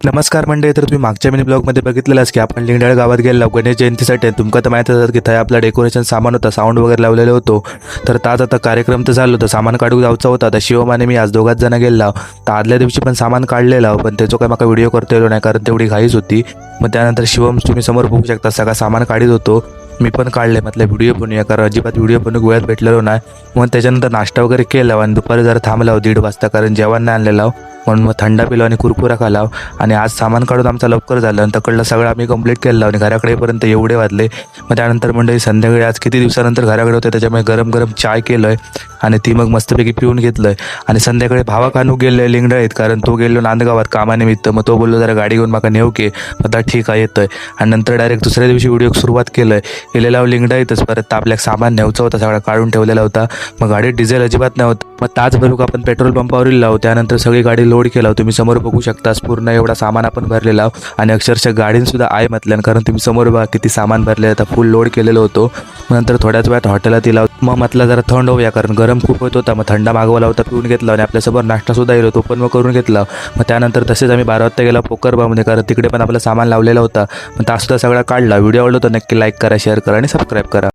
नमस्कार मंडळी, तर तुम्ही मागच्या मिनी ब्लॉगमध्ये बघितलेलाच की आपण लिंगडाळ गावात गेलो गणेश जयंतीसाठी. तुमका तर माहिती असतं की थंय आपला डेकोरेशन सामान होता, साऊंड वगैरे लावलेलं होतो. तर ताज आता कार्यक्रम तर झालो होतं, सामान काढून जायचं होता. तर शिवम आणि मी आज दोघाच जण गेलो. तर आदल्या दिवशी पण सामान काढलेलं, पण त्याचा काय मला व्हिडिओ करता येलो नाही कारण तेवढी घाईच होती. मग त्यानंतर शिवम तुम्ही समोर बघू शकता सगळं सामान काढीत होतो. मी पण काढले, म्हटलं व्हिडिओ बनवूया कारण अजिबात व्हिडिओ बनवून वेळात भेटलेलो नाही. मग त्याच्यानंतर नाश्ता वगैरे केला आणि दुपारी जरा थांबलाव 1:30 वाजता कारण जेवण नाही आणलेलं. म्हणून मग थंडा पिलो आणि कुरकुरा खालाव. आणि आज सामान काढून आमचा लवकर झालं आणि तकडलं सगळं आम्ही कंप्लीट केलं आणि घराकडे येईपर्यंत एवढे वाजले. मग त्यानंतर मंडळी संध्याकाळी आज किती दिवसानंतर घराकडे होते, त्याच्यामुळे गरम गरम चाय केलं आणि ती मग मस्तपैकी पिऊन घेतलं. आणि संध्याकाळी भावा कानू गेले लिंगडाळीत कारण तो गेलो नांदगावात कामानिमित्त. मग तो बोललो जरा गाडी घेऊन माका नेऊ की, आता ठीक आहे येतोय. आणि नंतर डायरेक्ट दुसऱ्या दिवशी व्हिडिओ सुरुवात केलं. गेलेला लिंगडाळीतच परत आपल्या सामान न्यायचं होता, सगळा काढून ठेवलेला होता. मग गाडीत डिझेल अजिबात नव्हतं. मग ताच भरूक आपण पेट्रोल पंपावरील लावू. त्यानंतर सगळी गाडी लोड केला. तुम्ही समोर बघू शकतास पूर्ण एवढा सामान आपण भरलेला आणि अक्षरशः गाडीन सुद्धा आहे म्हटल्यान कारण तुम्ही समोर बघा किती सामान भरले. आता फुल लोड केलेलं होतो. मग नंतर थोड्याच वेळात हॉटेलात लाव. मग म्हटलं जरा थंड होऊया कारण गरम खूप होत होता. मग थंडा मागवला होता, पिऊन घेतला आणि आपल्यासमोर नाश्ता सुद्धा येलो, तो पण मग करून घेतला. मग त्यानंतर तसेच आम्ही 12 वाजता गेला पोकरबामध्ये कारण तिकडे पण आपला सामान लावलेला होता. मग तास सुद्धा सगळा काढला. व्हिडिओ आवडला तर नक्की लाईक करा, शेअर करा आणि सबस्क्राईब करा.